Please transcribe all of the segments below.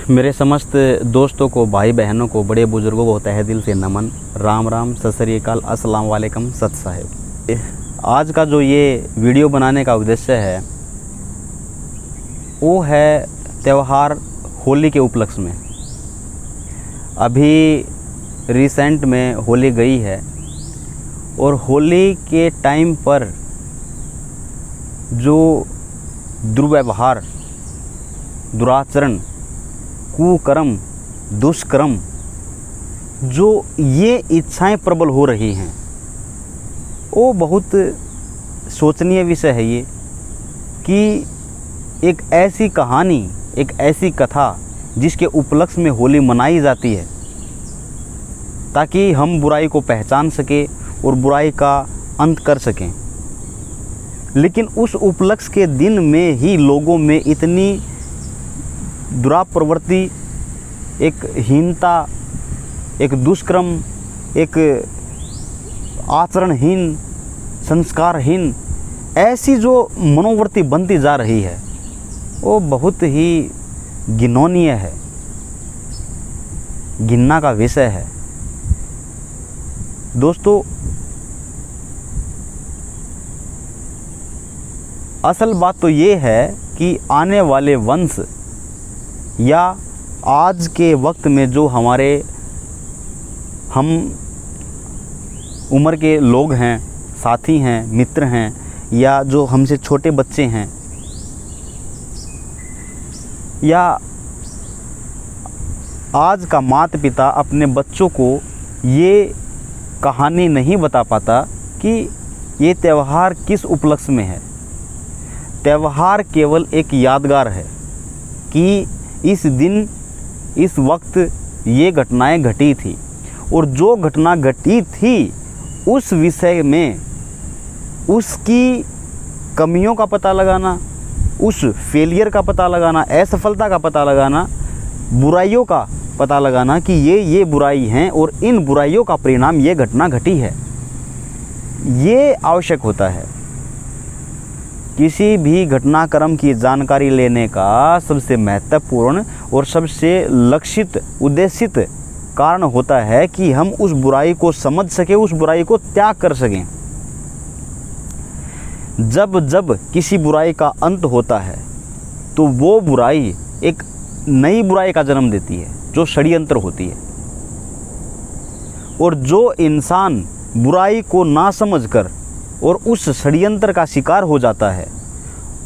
मेरे समस्त दोस्तों को, भाई बहनों को, बड़े बुजुर्गों को तहे दिल से नमन। राम राम, सत श्री अकाल, अस्सलाम वालेकुम, सत साहिब। आज का जो ये वीडियो बनाने का उद्देश्य है वो है त्यौहार होली के उपलक्ष्य में। अभी रिसेंट में होली गई है और होली के टाइम पर जो दुर्व्यवहार, दुराचरण, कुकर्म, दुष्कर्म, जो ये इच्छाएं प्रबल हो रही हैं, वो बहुत सोचनीय विषय है ये कि एक ऐसी कहानी, एक ऐसी कथा जिसके उपलक्ष्य में होली मनाई जाती है ताकि हम बुराई को पहचान सके और बुराई का अंत कर सकें। लेकिन उस उपलक्ष्य के दिन में ही लोगों में इतनी दुराप प्रवृत्ति, एक हीनता, एक दुष्कर्म, एक आचरणहीन, संस्कारहीन ऐसी जो मनोवृत्ति बनती जा रही है वो बहुत ही घिनौनीय है, घिन्ना का विषय है। दोस्तों, असल बात तो ये है कि आने वाले वंश या आज के वक्त में जो हम उम्र के लोग हैं, साथी हैं, मित्र हैं, या जो हमसे छोटे बच्चे हैं, या आज का माता पिता अपने बच्चों को ये कहानी नहीं बता पाता कि ये त्यौहार किस उपलक्ष्य में है। त्यौहार केवल एक यादगार है कि इस दिन, इस वक्त ये घटनाएं घटी थी और जो घटना घटी थी उस विषय में उसकी कमियों का पता लगाना, उस फेलियर का पता लगाना, असफलता का पता लगाना, बुराइयों का पता लगाना कि ये बुराई हैं और इन बुराइयों का परिणाम ये घटना घटी है, ये आवश्यक होता है। किसी भी घटनाक्रम की जानकारी लेने का सबसे महत्वपूर्ण और सबसे लक्षित, उद्देशित कारण होता है कि हम उस बुराई को समझ सकें, उस बुराई को त्याग कर सकें। जब जब किसी बुराई का अंत होता है तो वो बुराई एक नई बुराई का जन्म देती है जो षड्यंत्र होती है। और जो इंसान बुराई को ना समझकर और उस षड्यंत्र का शिकार हो जाता है,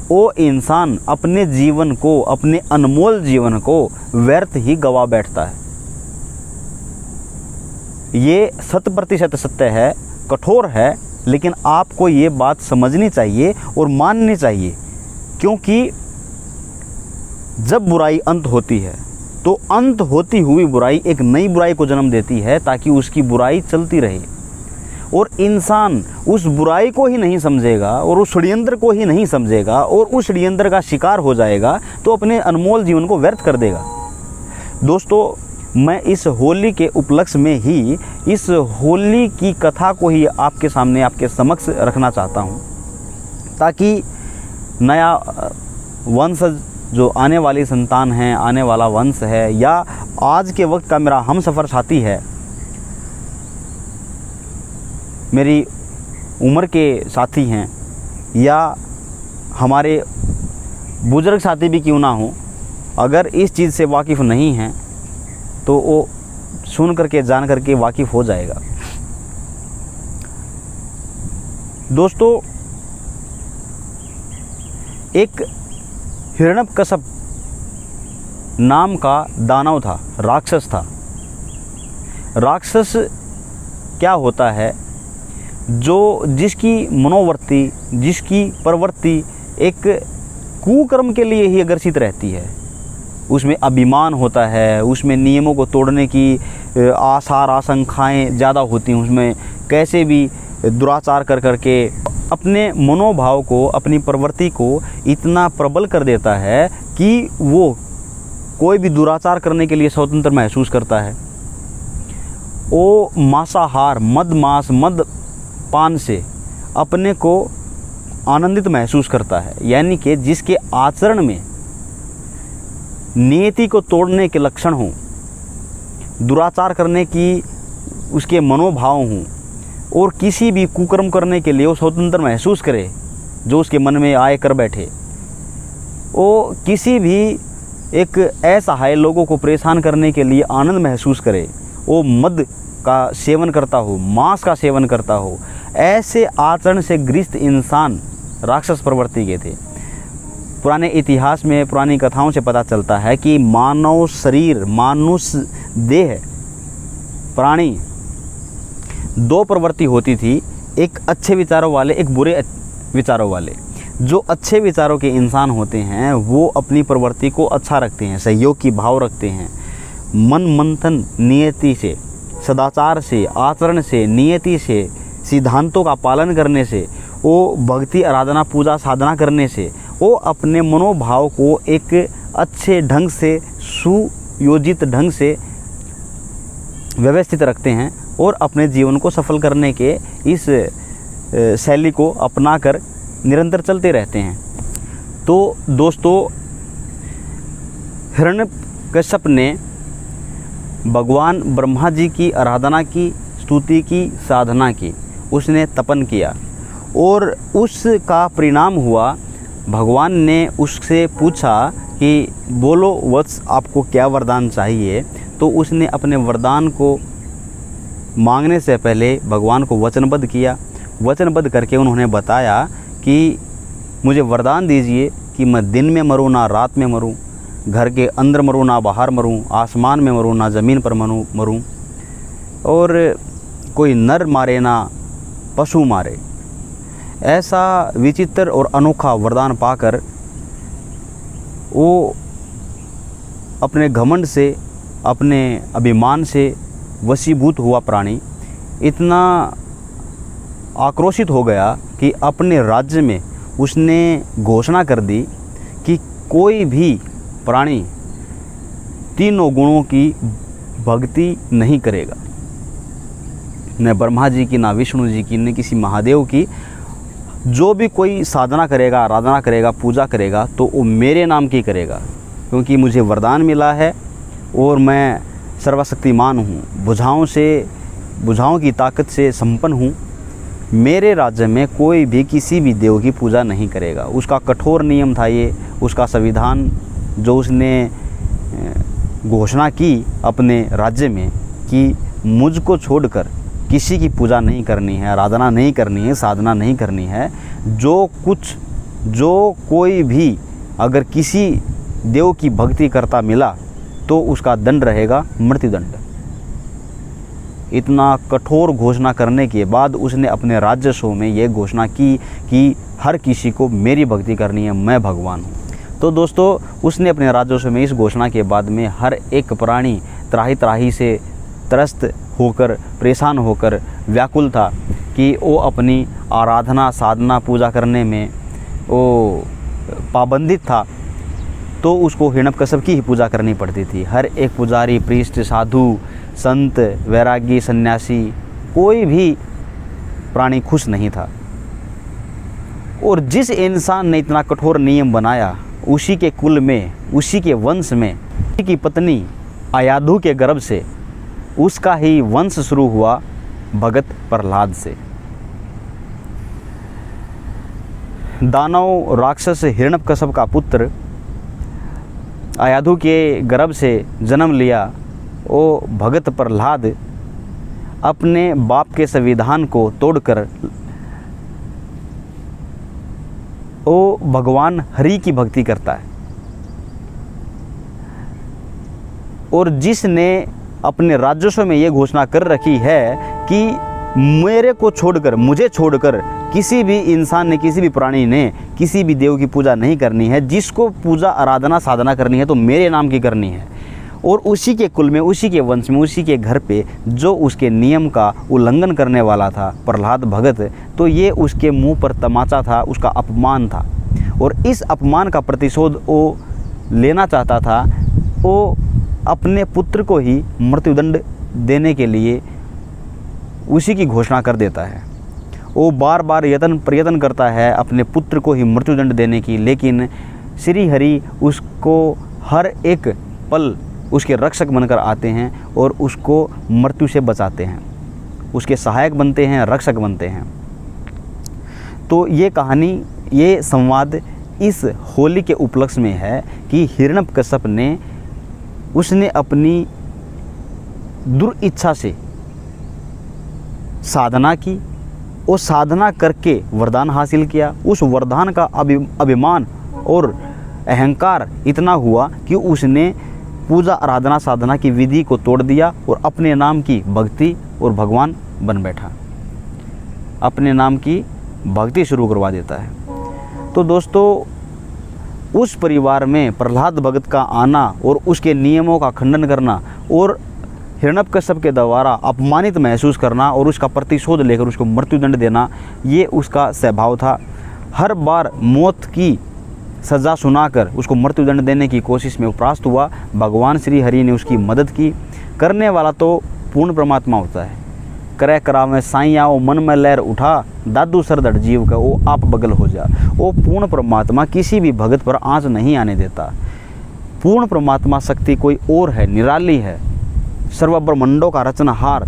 वो इंसान अपने जीवन को, अपने अनमोल जीवन को व्यर्थ ही गवा बैठता है। ये 100% सत्य है, कठोर है, लेकिन आपको ये बात समझनी चाहिए और माननी चाहिए, क्योंकि जब बुराई अंत होती है तो अंत होती हुई बुराई एक नई बुराई को जन्म देती है ताकि उसकी बुराई चलती रहे। और इंसान उस बुराई को ही नहीं समझेगा और उस षड्यंत्र को ही नहीं समझेगा और उस षड्यंत्र का शिकार हो जाएगा तो अपने अनमोल जीवन को व्यर्थ कर देगा। दोस्तों, मैं इस होली के उपलक्ष्य में ही इस होली की कथा को ही आपके सामने, आपके समक्ष रखना चाहता हूँ ताकि नया वंश, जो आने वाली संतान है, आने वाला वंश है, या आज के वक्त का मेरा हमसफ़र साथी है, मेरी उम्र के साथी हैं, या हमारे बुजुर्ग साथी भी क्यों ना हो, अगर इस चीज़ से वाकिफ़ नहीं हैं तो वो सुन करके, जान करके वाकिफ़ हो जाएगा। दोस्तों, एक हिरण्यकश्यप नाम का दानव था, राक्षस था। राक्षस क्या होता है? जो जिसकी मनोवृत्ति, जिसकी प्रवृत्ति एक कुकर्म के लिए ही अग्रसित रहती है, उसमें अभिमान होता है, उसमें नियमों को तोड़ने की आसार, आशंकाएँ ज़्यादा होती हैं, उसमें कैसे भी दुराचार कर करके अपने मनोभाव को, अपनी प्रवृत्ति को इतना प्रबल कर देता है कि वो कोई भी दुराचार करने के लिए स्वतंत्र महसूस करता है। वो मांसाहार, मद मांस, मद पान से अपने को आनंदित महसूस करता है, यानी कि जिसके आचरण में नियति को तोड़ने के लक्षण हों, दुराचार करने की उसके मनोभाव हों, और किसी भी कुकर्म करने के लिए वो स्वतंत्र महसूस करे, जो उसके मन में आए कर बैठे। वो किसी भी एक असहाय लोगों को परेशान करने के लिए आनंद महसूस करे, वो मद का सेवन करता हो, मांस का सेवन करता हो, ऐसे आचरण से ग्रस्त इंसान राक्षस प्रवृत्ति के थे। पुराने इतिहास में, पुरानी कथाओं से पता चलता है कि मानव शरीर, मानुष देह, प्राणी, दो प्रवृत्ति होती थी, एक अच्छे विचारों वाले, एक बुरे विचारों वाले। जो अच्छे विचारों के इंसान होते हैं वो अपनी प्रवृत्ति को अच्छा रखते हैं, सहयोग की भाव रखते हैं, मन मंथन नियति से, सदाचार से, आचरण से, नियति से, सिद्धांतों का पालन करने से, वो भक्ति आराधना पूजा साधना करने से वो अपने मनोभाव को एक अच्छे ढंग से, सुयोजित ढंग से व्यवस्थित रखते हैं और अपने जीवन को सफल करने के इस शैली को अपनाकर निरंतर चलते रहते हैं। तो दोस्तों, हिरण्यकश्यप ने भगवान ब्रह्मा जी की आराधना की, स्तुति की, साधना की, उसने तपन किया और उसका परिणाम हुआ, भगवान ने उससे पूछा कि बोलो वत्स, आपको क्या वरदान चाहिए। तो उसने अपने वरदान को मांगने से पहले भगवान को वचनबद्ध किया। वचनबद्ध करके उन्होंने बताया कि मुझे वरदान दीजिए कि मैं दिन में मरूं ना रात में मरूं, घर के अंदर मरूं ना बाहर मरूं, आसमान में मरूं ना ज़मीन पर मरूं, और कोई नर मारे ना पशु मारे। ऐसा विचित्र और अनोखा वरदान पाकर वो अपने घमंड से, अपने अभिमान से वशीभूत हुआ प्राणी इतना आक्रोशित हो गया कि अपने राज्य में उसने घोषणा कर दी कि कोई भी प्राणी तीनों गुणों की भक्ति नहीं करेगा, न ब्रह्मा जी की, ना विष्णु जी की, न किसी महादेव की। जो भी कोई साधना करेगा, आराधना करेगा, पूजा करेगा तो वो मेरे नाम की करेगा, क्योंकि मुझे वरदान मिला है और मैं सर्वशक्तिमान हूँ, भुजाओं की ताकत से संपन्न हूँ। मेरे राज्य में कोई भी किसी भी देव की पूजा नहीं करेगा। उसका कठोर नियम था ये, उसका संविधान जो उसने घोषणा की अपने राज्य में कि मुझको छोड़कर किसी की पूजा नहीं करनी है, आराधना नहीं करनी है, साधना नहीं करनी है। जो कोई भी अगर किसी देव की भक्ति करता मिला तो उसका दंड रहेगा मृत्युदंड। इतना कठोर घोषणा करने के बाद उसने अपने राजस्व में ये घोषणा की कि हर किसी को मेरी भक्ति करनी है, मैं भगवान हूँ। तो दोस्तों, उसने अपने राजस्व में इस घोषणा के बाद में हर एक प्राणी त्राही त्राही से त्रस्त होकर, परेशान होकर व्याकुल था कि वो अपनी आराधना साधना पूजा करने में वो पाबंदित था। तो उसको हिरण्यकश्यप की ही पूजा करनी पड़ती थी। हर एक पुजारी, प्रीस्ट, साधु, संत, वैरागी, सन्यासी, कोई भी प्राणी खुश नहीं था। और जिस इंसान ने इतना कठोर नियम बनाया, उसी के कुल में, उसी के वंश में, उसी की पत्नी अयाधु के गर्भ से उसका ही वंश शुरू हुआ, भगत प्रहलाद से। दानव राक्षस हिरण्यकश्यप का पुत्र अयाधु के गर्भ से जन्म लिया। वो भगत प्रहलाद अपने बाप के संविधान को तोड़कर वो भगवान हरि की भक्ति करता है। और जिसने अपने राजस्व में ये घोषणा कर रखी है कि मेरे को छोड़कर, मुझे छोड़कर किसी भी इंसान ने, किसी भी प्राणी ने किसी भी देव की पूजा नहीं करनी है। जिसको पूजा आराधना साधना करनी है तो मेरे नाम की करनी है। और उसी के कुल में, उसी के वंश में, उसी के घर पे जो उसके नियम का उल्लंघन करने वाला था, प्रहलाद भगत, तो ये उसके मुंह पर तमाचा था, उसका अपमान था। और इस अपमान का प्रतिशोध वो लेना चाहता था। वो अपने पुत्र को ही मृत्युदंड देने के लिए उसी की घोषणा कर देता है। वो बार बार प्रयत्न करता है अपने पुत्र को ही मृत्युदंड देने की, लेकिन श्री हरि उसको हर एक पल उसके रक्षक बनकर आते हैं और उसको मृत्यु से बचाते हैं, उसके सहायक बनते हैं, रक्षक बनते हैं। तो ये कहानी, ये संवाद इस होली के उपलक्ष्य में है कि हिरण्यकश्यप ने, उसने अपनी दुर्इच्छा से साधना की और साधना करके वरदान हासिल किया। उस वरदान का अभिमान और अहंकार इतना हुआ कि उसने पूजा आराधना साधना की विधि को तोड़ दिया और अपने नाम की भक्ति और भगवान बन बैठा, अपने नाम की भक्ति शुरू करवा देता है। तो दोस्तों, उस परिवार में प्रहलाद भगत का आना और उसके नियमों का खंडन करना और हिरण्यकश्यप के द्वारा अपमानित महसूस करना और उसका प्रतिशोध लेकर उसको मृत्युदंड देना, ये उसका स्वभाव था। हर बार मौत की सज़ा सुनाकर उसको मृत्युदंड देने की कोशिश में उपरास्त हुआ। भगवान श्री हरि ने उसकी मदद की। करने वाला तो पूर्ण परमात्मा होता है। करे करावे साईं आओ मन में लहर उठा, दादू सरदड़ जीव का वो आप बगल हो जा। वो पूर्ण परमात्मा किसी भी भगत पर आँच नहीं आने देता। पूर्ण परमात्मा शक्ति कोई और है, निराली है, सर्व ब्रह्मांडों का रचनहार।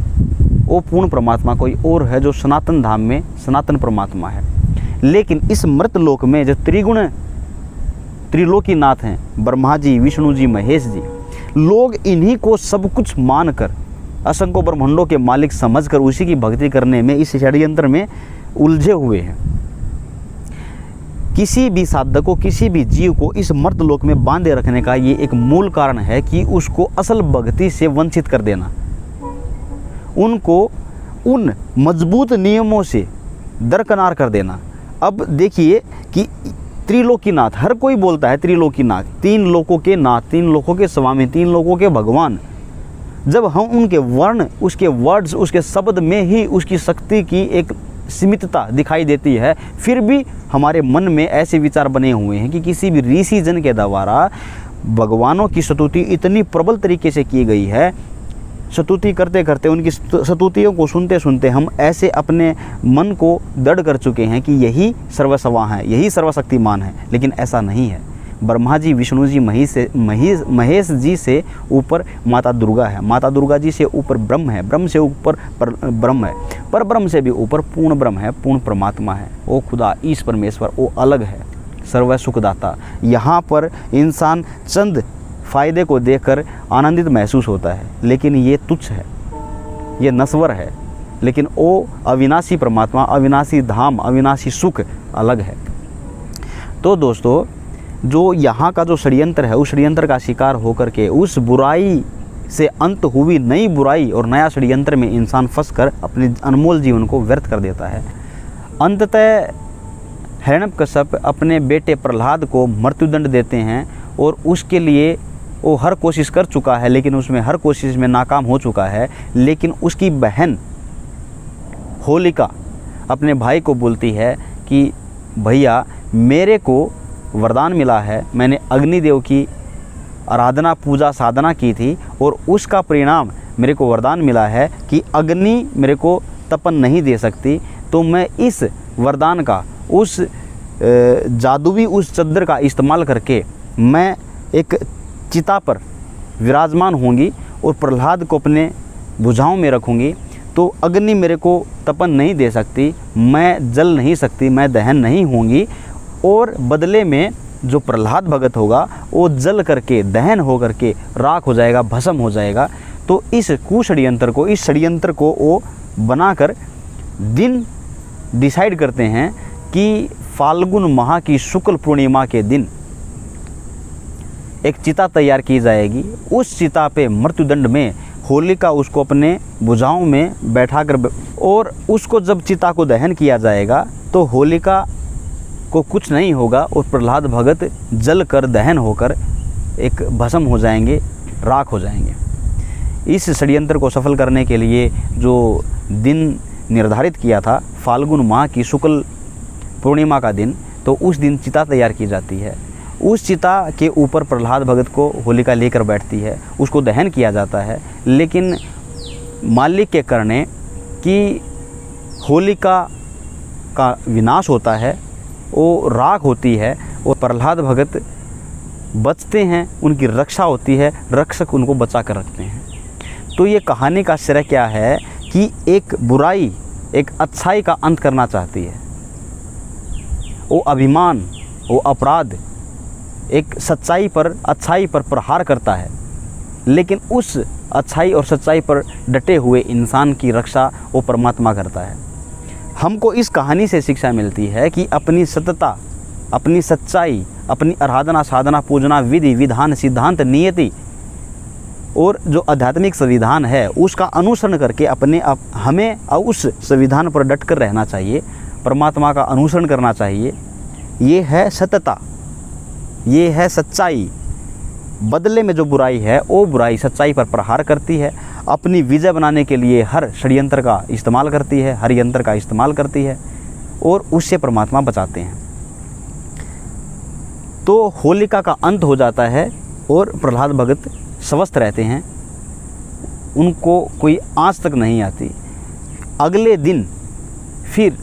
वो पूर्ण परमात्मा कोई और है जो सनातन धाम में सनातन परमात्मा है। लेकिन इस मृत लोक में जो त्रिलोकीनाथ हैं, ब्रह्मा जी, विष्णु जी, महेश जी, लोग इन्हीं को सब कुछ मानकर, असंख्य ब्रह्मांडों के मालिक समझकर उसी की भक्ति करने में, इस षड्यंत्र में उलझे हुए हैं। किसी भी साधक को, किसी भी जीव को इस मर्त लोक में बांधे रखने का ये एक मूल कारण है कि उसको असल भक्ति से वंचित कर देना, उनको उन मजबूत नियमों से दरकिनार कर देना। अब देखिए कि त्रिलोकीनाथ, हर कोई बोलता है त्रिलोकीनाथ, तीन लोकों के नाथ, तीन लोकों के स्वामी, तीन लोकों के भगवान। जब हम उनके वर्ण, उसके वर्ड्स, उसके शब्द में ही उसकी शक्ति की एक सीमितता दिखाई देती है, फिर भी हमारे मन में ऐसे विचार बने हुए हैं कि किसी भी ऋषि जन के द्वारा भगवानों की स्तुति इतनी प्रबल तरीके से की गई है, स्तुति करते करते, उनकी स्तुतियों को सुनते सुनते हम ऐसे अपने मन को दृढ़ कर चुके हैं कि यही सर्वस्वा है, यही सर्वशक्तिमान है। लेकिन ऐसा नहीं है। ब्रह्मा जी, विष्णु जी, महेश जी से ऊपर माता दुर्गा है, माता दुर्गा जी से ऊपर ब्रह्म है, ब्रह्म से ऊपर ब्रह्म है, पर ब्रह्म से भी ऊपर पूर्ण ब्रह्म है, पूर्ण परमात्मा है। वो खुदा, ईश परमेश्वर, वो अलग है, सर्व सुखदाता। यहाँ पर इंसान चंद फायदे को देखकर आनंदित महसूस होता है, लेकिन ये तुच्छ है, ये नश्वर है। लेकिन वो अविनाशी परमात्मा, अविनाशी धाम, अविनाशी सुख अलग है। तो दोस्तों, जो यहाँ का जो षड्यंत्र है, उस षड्यंत्र का शिकार होकर के उस बुराई से अंत हुई नई बुराई और नया षड्यंत्र में इंसान फंसकर अपने अनमोल जीवन को व्यर्थ कर देता है। अंततः हिरण्यकश्यप अपने बेटे प्रहलाद को मृत्युदंड देते हैं और उसके लिए वो हर कोशिश कर चुका है, लेकिन उसमें हर कोशिश में नाकाम हो चुका है। लेकिन उसकी बहन होलिका अपने भाई को बोलती है कि भैया, मेरे को वरदान मिला है, मैंने अग्निदेव की आराधना, पूजा, साधना की थी और उसका परिणाम मेरे को वरदान मिला है कि अग्नि मेरे को तपन नहीं दे सकती। तो मैं इस वरदान का, उस जादुई उस चद्दर का इस्तेमाल करके मैं एक चिता पर विराजमान होंगी और प्रहलाद को अपने भुजाओं में रखूँगी। तो अग्नि मेरे को तपन नहीं दे सकती, मैं जल नहीं सकती, मैं दहन नहीं होंगी, और बदले में जो प्रहलाद भगत होगा वो जल करके, दहन हो करके राख हो जाएगा, भस्म हो जाएगा। तो इस कुषड्यंत्र को, इस षड्यंत्र को वो बनाकर दिन डिसाइड करते हैं कि फाल्गुन माह की शुक्ल पूर्णिमा के दिन एक चिता तैयार की जाएगी। उस चिता पे मृत्युदंड में होलिका उसको अपने भुजाओं में बैठाकर, और उसको जब चिता को दहन किया जाएगा तो होलिका को कुछ नहीं होगा और प्रहलाद भगत जल कर, दहन होकर एक भस्म हो जाएंगे, राख हो जाएंगे। इस षड्यंत्र को सफल करने के लिए जो दिन निर्धारित किया था, फाल्गुन माह की शुक्ल पूर्णिमा का दिन, तो उस दिन चिता तैयार की जाती है। उस चिता के ऊपर प्रहलाद भगत को होलिका लेकर बैठती है, उसको दहन किया जाता है। लेकिन मालिक के करने कि होलिका का विनाश होता है, वो राख होती है और प्रहलाद भगत बचते हैं, उनकी रक्षा होती है, रक्षक उनको बचा कर रखते हैं। तो ये कहानी का श्रेय क्या है कि एक बुराई एक अच्छाई का अंत करना चाहती है। वो अभिमान, वो अपराध एक सच्चाई पर, अच्छाई पर प्रहार करता है, लेकिन उस अच्छाई और सच्चाई पर डटे हुए इंसान की रक्षा वो परमात्मा करता है। हमको इस कहानी से शिक्षा मिलती है कि अपनी सत्यता, अपनी सच्चाई, अपनी आराधना, साधना, पूजना, विधि, विधान, सिद्धांत, नियति और जो आध्यात्मिक संविधान है उसका अनुसरण करके हमें उस संविधान पर डट कर रहना चाहिए, परमात्मा का अनुसरण करना चाहिए। ये है सत्यता, ये है सच्चाई। बदले में जो बुराई है वो बुराई सच्चाई पर प्रहार करती है, अपनी विजय बनाने के लिए हर षड्यंत्र का इस्तेमाल करती है, हर यंत्र का इस्तेमाल करती है और उससे परमात्मा बचाते हैं। तो होलिका का अंत हो जाता है और प्रहलाद भगत स्वस्थ रहते हैं, उनको कोई आँच तक नहीं आती। अगले दिन फिर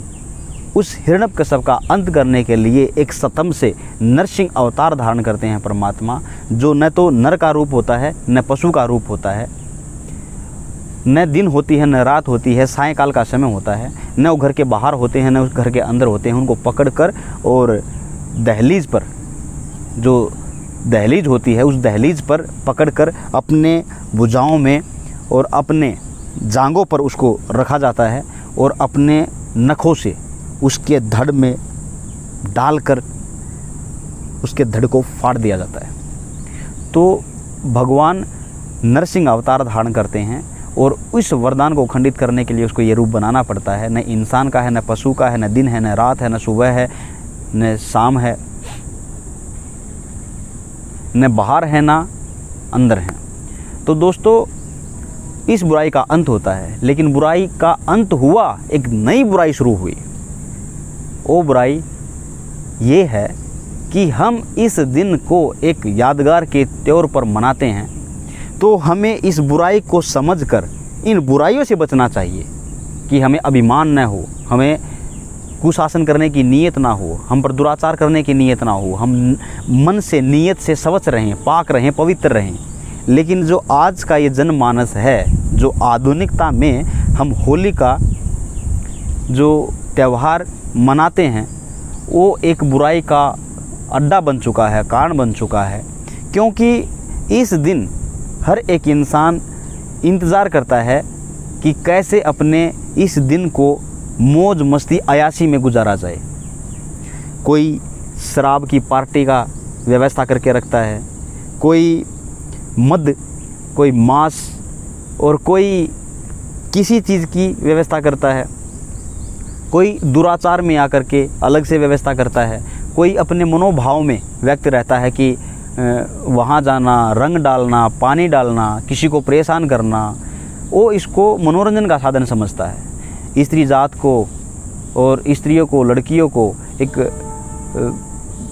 उस हिरण्यकश्यप का अंत करने के लिए एक सतम से नरसिंह अवतार धारण करते हैं परमात्मा, जो न तो नर का रूप होता है, न पशु का रूप होता है, न दिन होती है, न रात होती है, सायंकाल का समय होता है, न वो घर के बाहर होते हैं, न उस घर के अंदर होते हैं। उनको पकड़कर और दहलीज पर, जो दहलीज होती है, उस दहलीज पर पकड़कर अपने भुजाओं में और अपने जांघों पर उसको रखा जाता है और अपने नखों से उसके धड़ में डालकर उसके धड़ को फाड़ दिया जाता है। तो भगवान नरसिंह अवतार धारण करते हैं और उस वरदान को खंडित करने के लिए उसको ये रूप बनाना पड़ता है। न इंसान का है, न पशु का है, न दिन है, न रात है, न सुबह है, न शाम है, न बाहर है, ना अंदर है। तो दोस्तों इस बुराई का अंत होता है, लेकिन बुराई का अंत हुआ, एक नई बुराई शुरू हुई। वो बुराई ये है कि हम इस दिन को एक यादगार के तौर पर मनाते हैं। तो हमें इस बुराई को समझकर इन बुराइयों से बचना चाहिए कि हमें अभिमान न हो, हमें कुशासन करने की नीयत ना हो, हम पर दुराचार करने की नीयत ना हो, हम मन से, नीयत से स्वच्छ रहें, पाक रहें, पवित्र रहें। लेकिन जो आज का ये जनमानस है, जो आधुनिकता में हम होली का जो त्यौहार मनाते हैं, वो एक बुराई का अड्डा बन चुका है, कारण बन चुका है। क्योंकि इस दिन हर एक इंसान इंतज़ार करता है कि कैसे अपने इस दिन को मौज मस्ती अयाशी में गुजारा जाए। कोई शराब की पार्टी का व्यवस्था करके रखता है, कोई मद, कोई मांस और कोई किसी चीज़ की व्यवस्था करता है, कोई दुराचार में आकर के अलग से व्यवस्था करता है, कोई अपने मनोभाव में व्यक्त रहता है कि वहाँ जाना, रंग डालना, पानी डालना, किसी को परेशान करना, वो इसको मनोरंजन का साधन समझता है। स्त्री जात को और स्त्रियों को, लड़कियों को एक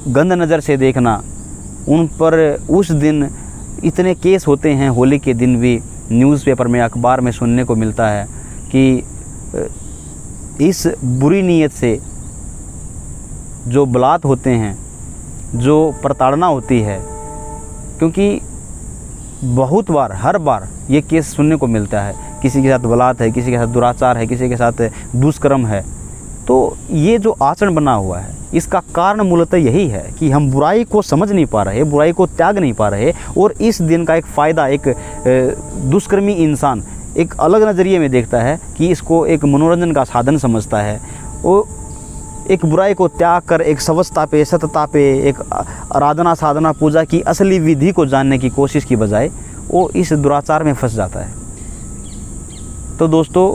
गंद नज़र से देखना, उन पर उस दिन इतने केस होते हैं। होली के दिन भी न्यूज़पेपर में, अखबार में सुनने को मिलता है कि इस बुरी नीयत से जो बलात् होते हैं, जो प्रताड़ना होती है, क्योंकि बहुत बार, हर बार ये केस सुनने को मिलता है, किसी के साथ बलात् है, किसी के साथ दुराचार है, किसी के साथ दुष्कर्म है। तो ये जो आचरण बना हुआ है, इसका कारण मूलतः यही है कि हम बुराई को समझ नहीं पा रहे, बुराई को त्याग नहीं पा रहे, और इस दिन का एक फ़ायदा एक दुष्कर्मी इंसान एक अलग नज़रिए में देखता है कि इसको एक मनोरंजन का साधन समझता है। वो एक बुराई को त्याग कर एक स्वच्छता पे, सतता पे, एक आराधना, साधना, पूजा की असली विधि को जानने की कोशिश की बजाय वो इस दुराचार में फंस जाता है। तो दोस्तों,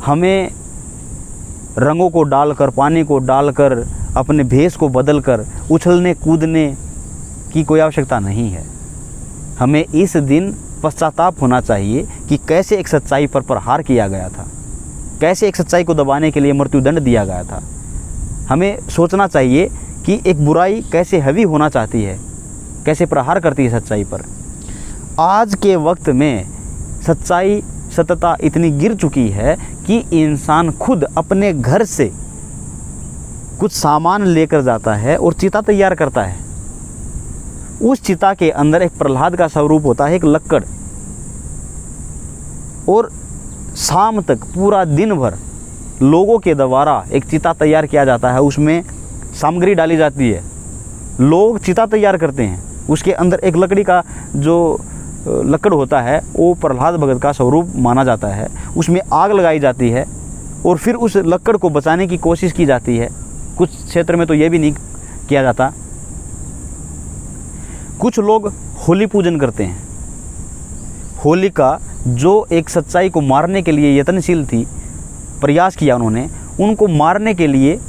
हमें रंगों को डालकर, पानी को डालकर, अपने भेष को बदलकर उछलने कूदने की कोई आवश्यकता नहीं है। हमें इस दिन पश्चाताप होना चाहिए कि कैसे एक सच्चाई पर प्रहार किया गया था, कैसे एक सच्चाई को दबाने के लिए मृत्युदंड दिया गया था। हमें सोचना चाहिए कि एक बुराई कैसे हावी होना चाहती है, कैसे प्रहार करती है सच्चाई पर। आज के वक्त में सच्चाई, सत्यता इतनी गिर चुकी है कि इंसान खुद अपने घर से कुछ सामान लेकर जाता है और चिता तैयार करता है। उस चिता के अंदर एक प्रहलाद का स्वरूप होता है, एक लक्कड़, और शाम तक पूरा दिन भर लोगों के द्वारा एक चिता तैयार किया जाता है। उसमें सामग्री डाली जाती है, लोग चिता तैयार करते हैं, उसके अंदर एक लकड़ी का जो लकड़ होता है वो प्रहलाद भगत का स्वरूप माना जाता है। उसमें आग लगाई जाती है और फिर उस लकड़ को बचाने की कोशिश की जाती है। कुछ क्षेत्र में तो ये भी नहीं किया जाता। कुछ लोग होली पूजन करते हैं। होलिका जो एक सच्चाई को मारने के लिए यत्नशील थी, प्रयास किया उन्होंने, उनको मारने के लिए,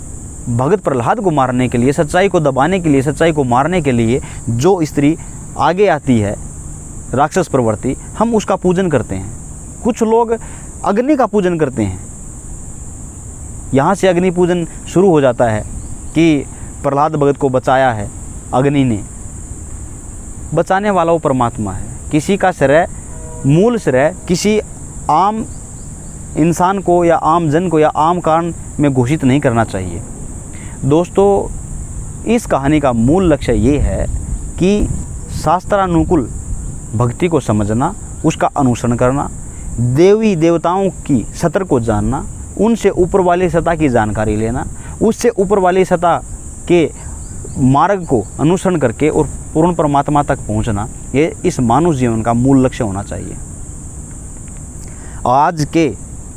भगत प्रहलाद को मारने के लिए, सच्चाई को दबाने के लिए, सच्चाई को मारने के लिए जो स्त्री आगे आती है राक्षस प्रवृत्ति, हम उसका पूजन करते हैं। कुछ लोग अग्नि का पूजन करते हैं। यहाँ से अग्नि पूजन शुरू हो जाता है कि प्रहलाद भगत को बचाया है अग्नि ने। बचाने वाला वो परमात्मा है। किसी का श्रेय, मूल श्रेय किसी आम इंसान को या आम जन को या आम कारण में घोषित नहीं करना चाहिए। दोस्तों, इस कहानी का मूल लक्ष्य ये है कि शास्त्रानुकूल भक्ति को समझना, उसका अनुसरण करना, देवी देवताओं की सत्ता को जानना, उनसे ऊपर वाली सत्ता की जानकारी लेना, उससे ऊपर वाली सत्ता के मार्ग को अनुसरण करके और पूर्ण परमात्मा तक पहुंचना, ये इस मानव जीवन का मूल लक्ष्य होना चाहिए। आज के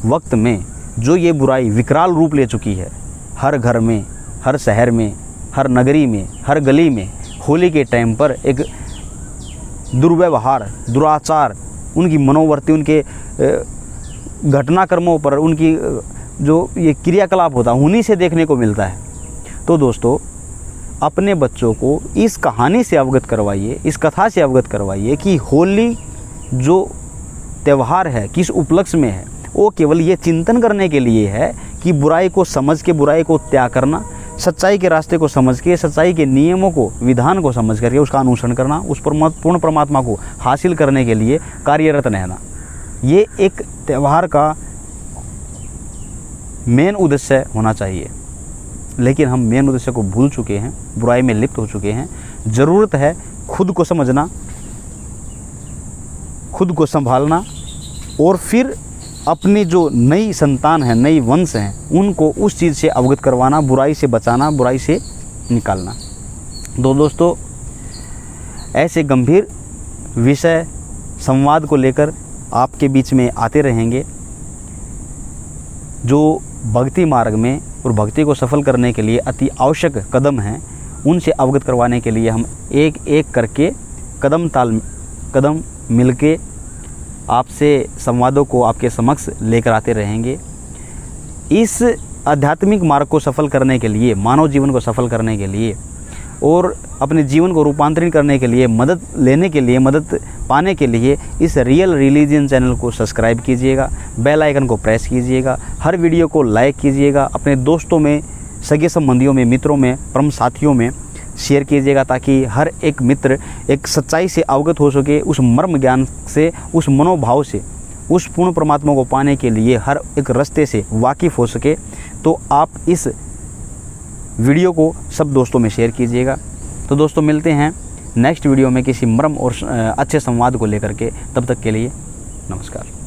वक्त में जो ये बुराई विकराल रूप ले चुकी है, हर घर में, हर शहर में, हर नगरी में, हर गली में होली के टाइम पर एक दुर्व्यवहार, दुराचार, उनकी मनोवृत्ति, उनके घटनाक्रमों पर उनकी जो ये क्रियाकलाप होता है, उन्हीं से देखने को मिलता है। तो दोस्तों, अपने बच्चों को इस कहानी से अवगत करवाइए, इस कथा से अवगत करवाइए कि होली जो त्यौहार है किस उपलक्ष्य में है। वो केवल ये चिंतन करने के लिए है कि बुराई को समझ के बुराई को त्याग करना, सच्चाई के रास्ते को समझ के, सच्चाई के नियमों को, विधान को समझ करके उसका अनुसरण करना, उस पूर्ण परमात्मा को हासिल करने के लिए कार्यरत रहना। ये एक त्यौहार का मेन उद्देश्य होना चाहिए। लेकिन हम मेन उद्देश्य को भूल चुके हैं, बुराई में लिप्त हो चुके हैं। ज़रूरत है खुद को समझना, खुद को संभालना, और फिर अपनी जो नई संतान है, नई वंश हैं, उनको उस चीज़ से अवगत करवाना, बुराई से बचाना, बुराई से निकालना। दोस्तों, ऐसे गंभीर विषय संवाद को लेकर आपके बीच में आते रहेंगे। जो भक्ति मार्ग में और भक्ति को सफल करने के लिए अति आवश्यक कदम हैं, उनसे अवगत करवाने के लिए हम एक एक करके कदम मिलके आपसे संवादों को आपके समक्ष लेकर आते रहेंगे। इस आध्यात्मिक मार्ग को सफल करने के लिए, मानव जीवन को सफल करने के लिए और अपने जीवन को रूपांतरित करने के लिए, मदद लेने के लिए, मदद पाने के लिए इस रियल रिलीजन चैनल को सब्सक्राइब कीजिएगा, बेल आइकन को प्रेस कीजिएगा, हर वीडियो को लाइक कीजिएगा, अपने दोस्तों में, सगे संबंधियों में, मित्रों में, परम साथियों में शेयर कीजिएगा, ताकि हर एक मित्र एक सच्चाई से अवगत हो सके, उस मर्म ज्ञान से, उस मनोभाव से, उस पूर्ण परमात्मा को पाने के लिए हर एक रास्ते से वाकिफ़ हो सके। तो आप इस वीडियो को सब दोस्तों में शेयर कीजिएगा। तो दोस्तों, मिलते हैं नेक्स्ट वीडियो में किसी मर्म और अच्छे संवाद को लेकर के। तब तक के लिए नमस्कार।